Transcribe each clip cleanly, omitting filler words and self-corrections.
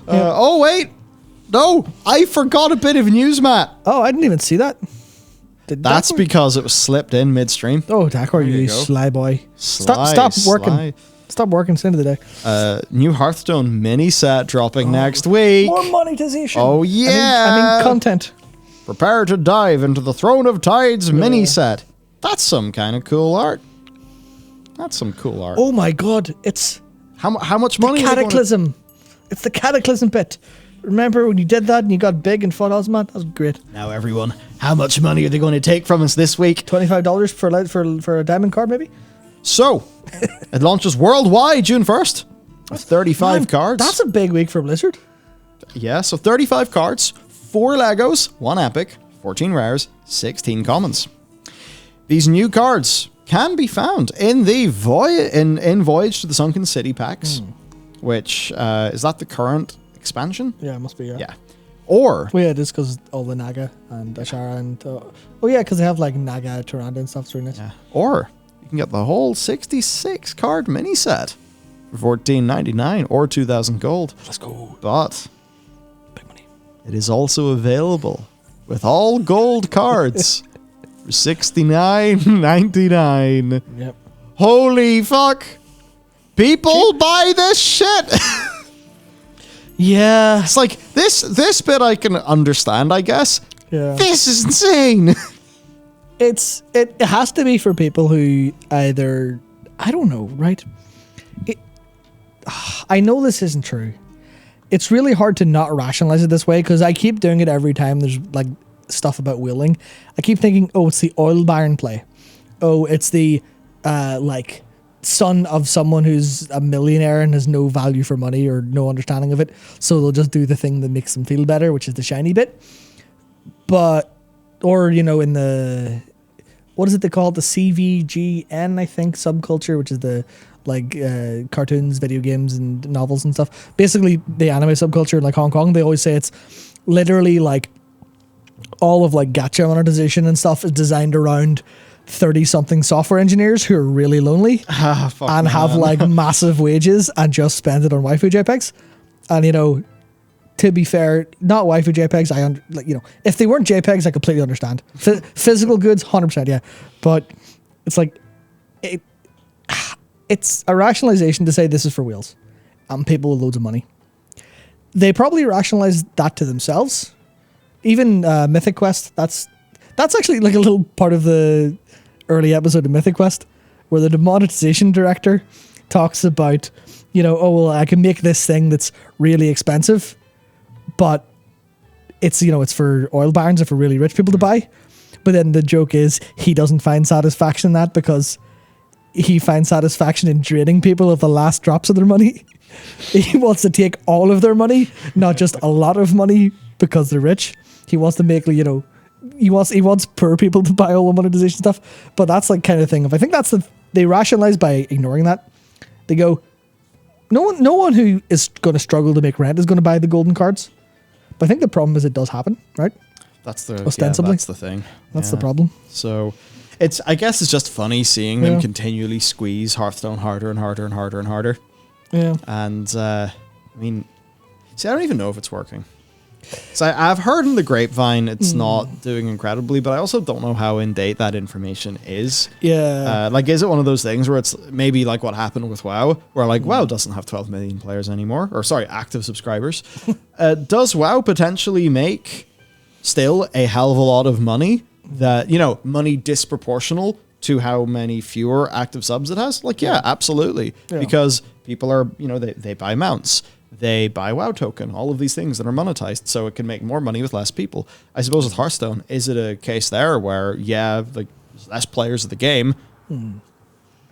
Oh, wait. No, I forgot a bit of news, Matt. Oh, I didn't even see that. That's because it was slipped in midstream. Oh, Dakar, you sly boy. Stop working. Sly. Stop working. It's the end of the day. New Hearthstone mini set dropping next week. More monetization. Oh, yeah. I mean content. Prepare to dive into the Throne of Tides mini set. That's some kind of cool art. That's some cool art. Oh my god, it's how much money? Cataclysm. It's the Cataclysm bit. Remember when you did that and you got big and fought Ozma? That was great. Now everyone, how much money are they going to take from us this week? $25 for a diamond card, maybe? So, it launches worldwide June 1st. With 35 cards. That's a big week for Blizzard. Yeah, so 35 cards, 4 Legos, 1 Epic, 14 Rares, 16 Commons. These new cards can be found in the Voyage to the Sunken City packs, which, is that the current expansion? Yeah, it must be, yeah. Or... Well, yeah, it is because all the Naga and Ashara and... oh, yeah, because they have, like, Naga, Tyrande and stuff. It's really nice. Yeah. Or you can get the whole 66 card mini set for $14.99 or 2,000 gold. Let's go. But... big money. It is also available with all gold cards for $69.99. Yep. Holy fuck! People buy this shit! Yeah. It's like, this bit I can understand, I guess. Yeah. This is insane! It has to be for people who either... I don't know, right? I know this isn't true. It's really hard to not rationalize it this way because I keep doing it every time there's like stuff about wheeling. I keep thinking, oh, it's the oil baron play. Oh, it's the like son of someone who's a millionaire and has no value for money or no understanding of it. So they'll just do the thing that makes them feel better, which is the shiny bit. But, or, you know, in the, what is it they call it? The CVGN, I think, subculture, which is the like cartoons, video games, and novels and stuff. Basically, the anime subculture in like Hong Kong, they always say it's literally like all of like gacha monetization and stuff is designed around 30-something software engineers who are really lonely and have like massive wages and just spend it on waifu JPEGs. And you know, to be fair, not waifu JPEGs. Like, you know, if they weren't JPEGs, I completely understand. Physical goods, 100%, yeah. But it's like it's a rationalization to say this is for wheels and people with loads of money. They probably rationalize that to themselves. Even Mythic Quest, that's actually like a little part of the early episode of Mythic Quest where the demonetization director talks about, you know, oh, well, I can make this thing that's really expensive, but it's, you know, it's for oil barons and for really rich people to buy. But then the joke is he doesn't find satisfaction in that because he finds satisfaction in draining people of the last drops of their money. He wants to take all of their money, not just a lot of money because they're rich. He wants to make, you know, he wants poor people to buy all the monetization stuff. But that's like kind of thing. I think that's they rationalize by ignoring that. They go, no one who is going to struggle to make rent is going to buy the golden cards. But I think the problem is it does happen, right? That's the ostensibly. Yeah, that's the thing. That's the problem. So I guess it's just funny seeing them continually squeeze Hearthstone harder and harder and harder and harder. Yeah. And I mean, see, I don't even know if it's working. So I've heard in the grapevine it's not doing incredibly, but I also don't know how in date that information is. Yeah. Like, is it one of those things where it's maybe like what happened with WoW, where like WoW doesn't have 12 million players anymore, or sorry, active subscribers. Does WoW potentially make still a hell of a lot of money that, you know, money disproportional to how many fewer active subs it has? Like, yeah, absolutely. Yeah. Because people are, you know, they buy mounts. They buy WoW token, all of these things that are monetized, so it can make more money with less people. I suppose with Hearthstone, is it a case there where, yeah, like there's less players of the game,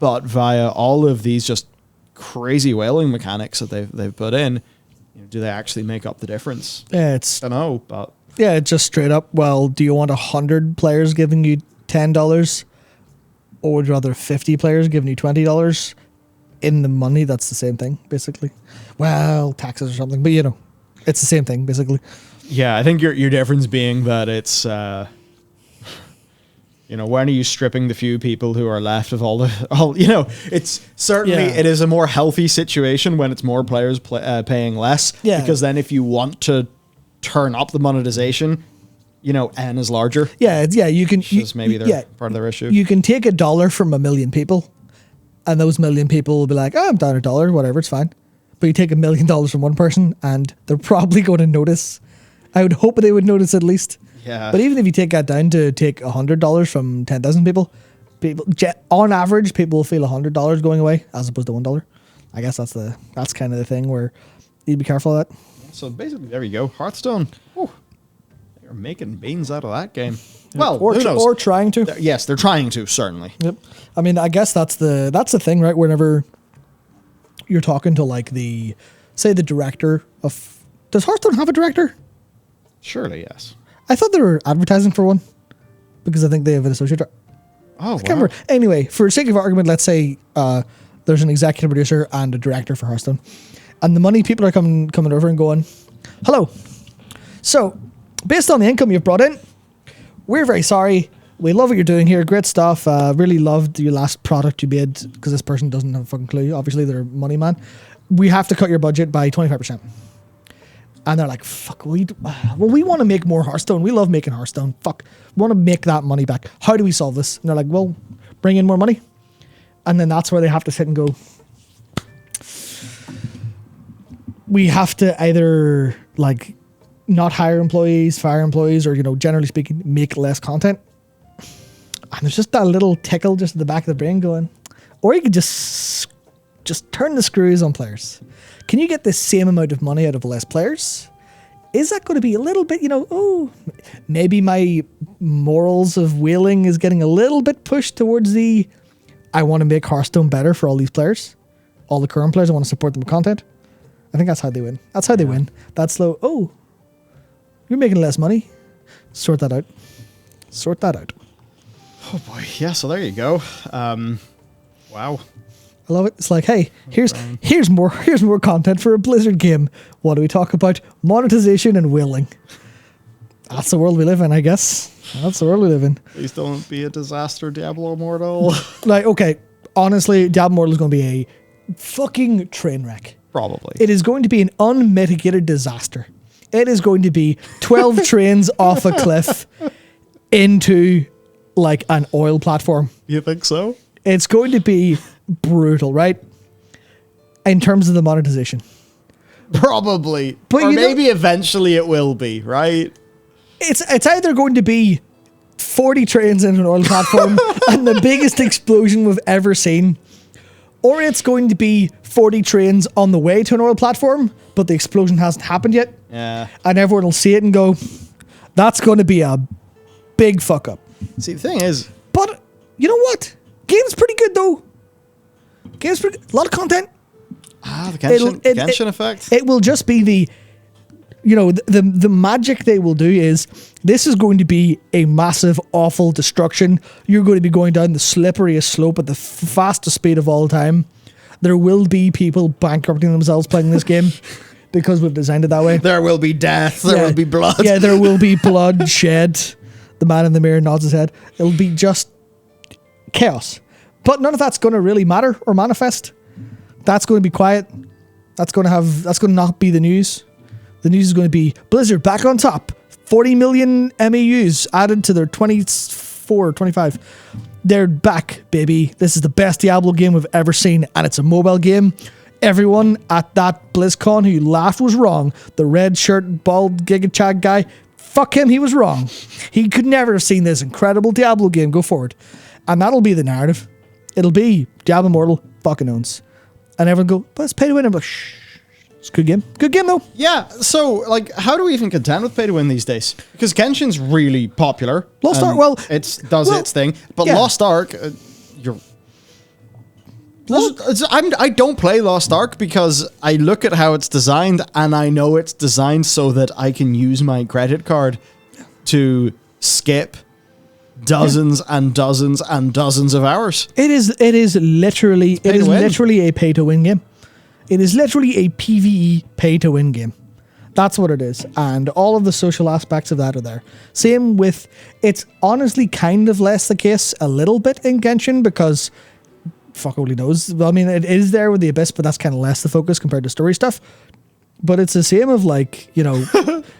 but via all of these just crazy whaling mechanics that they've put in, you know, do they actually make up the difference? Yeah, I don't know, but yeah, it's just straight up. Well, do you want 100 players giving you $10, or would you rather 50 players giving you $20? In the money, that's the same thing, basically. Well, taxes or something, but you know, it's the same thing, basically. Yeah, I think your difference being that it's You know, when are you stripping the few people who are left of all, you know, it's certainly, Yeah. it is a more healthy situation when it's more players paying less. Yeah. Because then if you want to turn up the monetization, you know, N is larger. Yeah, you can. Which is maybe part of their issue. You can take $1 from 1 million people, and those 1 million people will be like, "Oh, I'm down $1, whatever, it's fine." But you take $1 million from one person, and they're probably going to notice. I would hope they would notice at least. Yeah. But even if you take that down to take $100 from 10,000 people, on average, people will feel $100 going away as opposed to $1. I guess that's kind of the thing where you'd be careful of that. So basically, there you go. Hearthstone. Whew, they're making beans out of that game. Well, Or who knows? or trying to. Yes, they're trying to, certainly. Yep. I mean, I guess that's the thing, right? Whenever you're talking to like the director of, does Hearthstone have a director? Surely, yes. I thought they were advertising for one because I think they have an associate. Oh, I can't remember. Anyway, for sake of argument, let's say there's an executive producer and a director for Hearthstone, and the money people are coming over and going, "Hello, so based on the income you've brought in, we're very sorry. We love what you're doing here. Great stuff. Really loved your last product you made," because this person doesn't have a fucking clue. Obviously, they're a money man. "We have to cut your budget by 25%. And they're like, "Fuck, we want to make more Hearthstone. We love making Hearthstone. Fuck, we want to make that money back. How do we solve this?" And they're like, "Well, bring in more money." And then that's where they have to sit and go, "We have to either like not hire employees, fire employees, or, you know, generally speaking, make less content." And there's just that little tickle just at the back of the brain going, or you could just turn the screws on players. Can you get the same amount of money out of less players? Is that going to be a little bit, you know, oh, maybe my morals of whaling is getting a little bit pushed towards the, I want to make Hearthstone better for all these players, all the current players, I want to support them with content. I think that's how they win. That's how they win. That's slow. Oh, you're making less money. Sort that out. Sort that out. Oh boy, yeah. So there you go. Wow. I love it. It's like, hey, here's more content for a Blizzard game. What do we talk about? Monetization and whaling. That's the world we live in, I guess. That's the world we live in. Please don't be a disaster, Diablo Immortal. Like, okay, honestly, Diablo Immortal is going to be a fucking train wreck. Probably. It is going to be an unmitigated disaster. It is going to be 12 trains off a cliff into like an oil platform. You think so? It's going to be brutal, right? In terms of the monetization. Probably. But or maybe eventually it will be, right? It's either going to be 40 trains into an oil platform and the biggest explosion we've ever seen, or it's going to be 40 trains on the way to an oil platform, but the explosion hasn't happened yet. Yeah. And everyone will see it and go, that's going to be a big fuck up. See, the thing is... But, you know what? Game's pretty good, though. Game's pretty good. A lot of content. The Genshin effect. It will just be the... You know, the magic they will do is, this is going to be a massive, awful destruction. You're going to be going down the slipperiest slope at the fastest speed of all time. There will be people bankrupting themselves playing this game because we've designed it that way. There will be death. There will be blood. Yeah, there will be blood shed. The man in the mirror nods his head. It'll be just chaos. But none of that's going to really matter or manifest. That's going to be quiet. That's going to not be the news. The news is going to be Blizzard back on top. 40 million MAUs added to their 24, 25. They're back, baby. This is the best Diablo game we've ever seen, and it's a mobile game. Everyone at that BlizzCon who laughed was wrong. The red shirt, bald Giga Chad guy, fuck him, he was wrong. He could never have seen this incredible Diablo game go forward. And that'll be the narrative. It'll be Diablo Immortal fucking owns. And everyone go, but it's pay to win. I'm like, shh. It's a good game. Good game, though. Yeah, so, like, how do we even contend with pay to win these days? Because Genshin's really popular. Lost Ark, well... It does its thing. But yeah. Lost Ark, I don't play Lost Ark because I look at how it's designed and I know it's designed so that I can use my credit card to skip dozens and dozens and dozens of hours. It is literally a pay to win game. It is literally a PvE pay to win game. That's what it is. And all of the social aspects of that are there. Same with, it's honestly kind of less the case a little bit in Genshin because fuck only knows. Well, I mean, it is there with the Abyss, but that's kind of less the focus compared to story stuff. But it's the same of like, you know,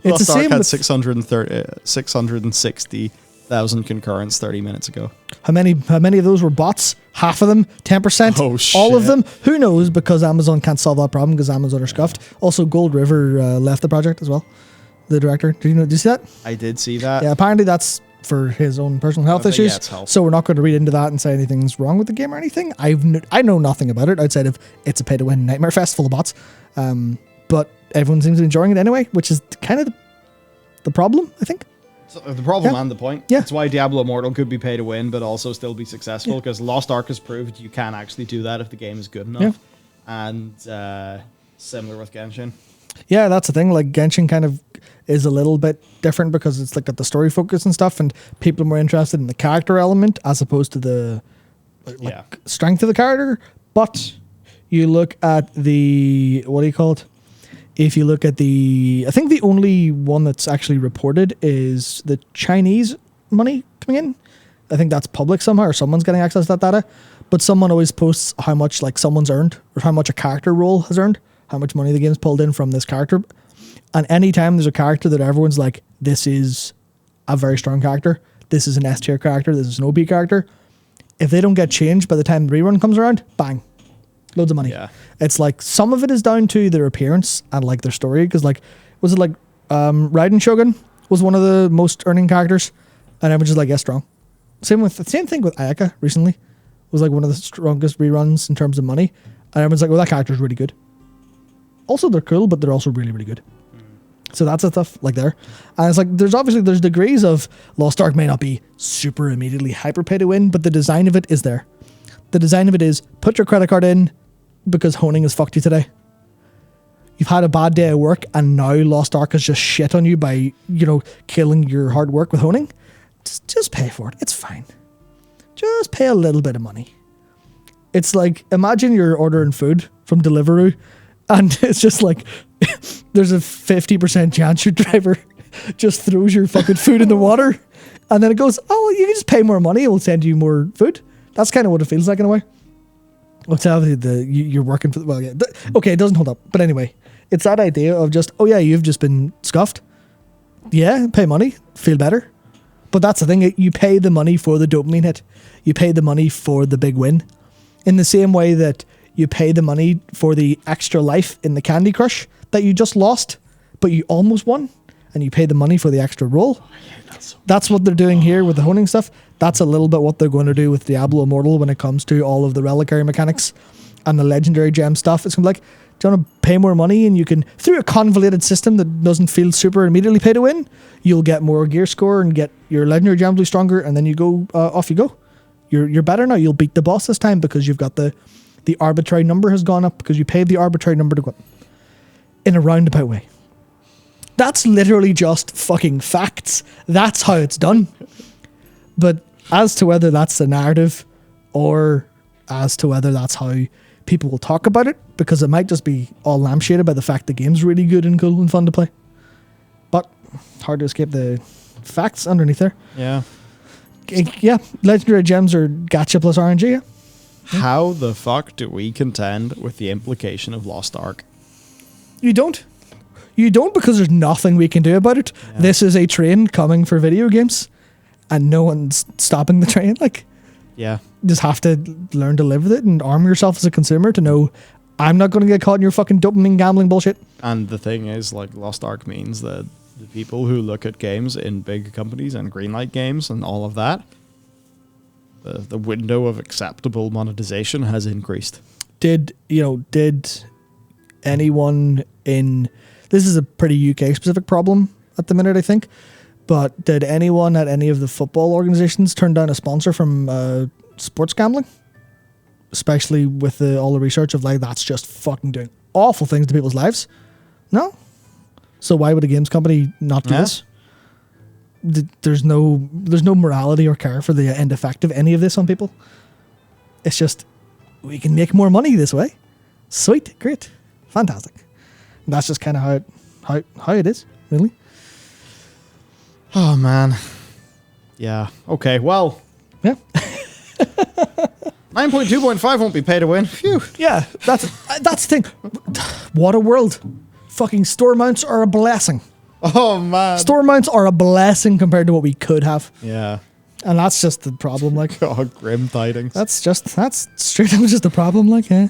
it's the same had with 660,000 concurrents 30 minutes ago. how many of those were bots? Half of them, 10%, Oh, all of shit. them. Who knows? Because Amazon can't solve that problem because Amazon are scuffed. Also, Gold River left the project as well. The director. Did you see that? I did see that. Yeah, apparently that's for his own personal health think, yeah, issues. it's health. So we're not going to read into that and say anything's wrong with the game or anything. I know nothing about it outside of it's a pay-to-win nightmare fest full of bots. But everyone seems to be enjoying it anyway, which is kind of the problem, I think. So the problem Yeah. and the point. Yeah. That's why Diablo Immortal could be pay to win, but also still be successful because Lost Ark has proved you can actually do that if the game is good enough. Yeah. And similar with Genshin. Yeah, that's the thing. Like Genshin kind of is a little bit different because it's like got the story focus and stuff, and people are more interested in the character element as opposed to the Yeah. strength of the character. But you look at the what do you call it? If you look at I think the only one that's actually reported is the Chinese money coming in. I think that's public somehow, or someone's getting access to that data. But someone always posts how much like someone's earned, or how much a character role has earned, how much money the game's pulled in from this character. And anytime there's a character that everyone's like, this is a very strong character, this is an S tier character, this is an OP character, if they don't get changed by the time the rerun comes around, bang, loads of money. Yeah. It's like some of it is down to their appearance and like their story, because like was it like Raiden Shogun was one of the most earning characters, and everyone's just like, yeah, strong. Same thing with Ayaka recently, was like one of the strongest reruns in terms of money, and everyone's like, oh, that character's really good. Also, they're cool, but they're also really, really good. So that's the stuff like there. And it's like there's degrees of Lost Ark may not be super immediately hyper pay to win, but the design of it is there. The design of it is put your credit card in because honing has fucked you today. You've had a bad day at work and now Lost Ark has just shit on you by, you know, killing your hard work with honing. Just pay for it. It's fine. Just pay a little bit of money. It's like, imagine you're ordering food from Deliveroo and it's just like, there's a 50% chance your driver just throws your fucking food in the water and then it goes, oh, you can just pay more money, we'll send you more food. That's kind of what it feels like in a way. Well, tell you're working for, well, yeah. Okay, it doesn't hold up. But anyway, it's that idea of just, oh yeah, you've just been scuffed. Yeah, pay money, feel better. But that's the thing, you pay the money for the dopamine hit. You pay the money for the big win. In the same way that you pay the money for the extra life in the Candy Crush that you just lost, but you almost won, and you pay the money for the extra roll. That's what they're doing here with the honing stuff. That's a little bit what they're going to do with Diablo Immortal when it comes to all of the reliquary mechanics and the legendary gem stuff. It's going to be like, do you want to pay more money and you can, through a convoluted system that doesn't feel super immediately pay to win, you'll get more gear score and get your legendary gems be stronger, and then you go, off you go. You're better now. You'll beat the boss this time because you've got the arbitrary number has gone up because you paid the arbitrary number to go up in a roundabout way. That's literally just fucking facts. That's how it's done. But as to whether that's the narrative or as to whether that's how people will talk about it, because it might just be all lampshaded by the fact the game's really good and cool and fun to play. But hard to escape the facts underneath there. Yeah. Yeah, legendary gems are gacha plus RNG, yeah. How the fuck do we contend with the implication of Lost Ark? You don't. You don't, because there's nothing we can do about it. Yeah. This is a train coming for video games, and no one's stopping the train. Like, Yeah. you just have to learn to live with it and arm yourself as a consumer to know I'm not going to get caught in your fucking dopamine gambling bullshit. And the thing is, like, Lost Ark means that the people who look at games in big companies and greenlight games and all of that, the window of acceptable monetization has increased. Did anyone in... This is a pretty UK specific problem at the minute, I think. But did anyone at any of the football organizations turn down a sponsor from sports gambling? Especially with all the research of like, that's just fucking doing awful things to people's lives. No? So why would a games company not do this? There's no morality or care for the end effect of any of this on people. It's just, we can make more money this way. Sweet, great, fantastic. And that's just kind of how it how it is, really. Oh man. Yeah. Okay. Well, Yeah. 9.2.5 won't be pay to win. Phew. Yeah, that's the thing. What a world. Fucking store mounts are a blessing. Oh man. Store mounts are a blessing compared to what we could have. Yeah. And that's just the problem, like. Oh, grim tidings. That's straight up just the problem, like, yeah.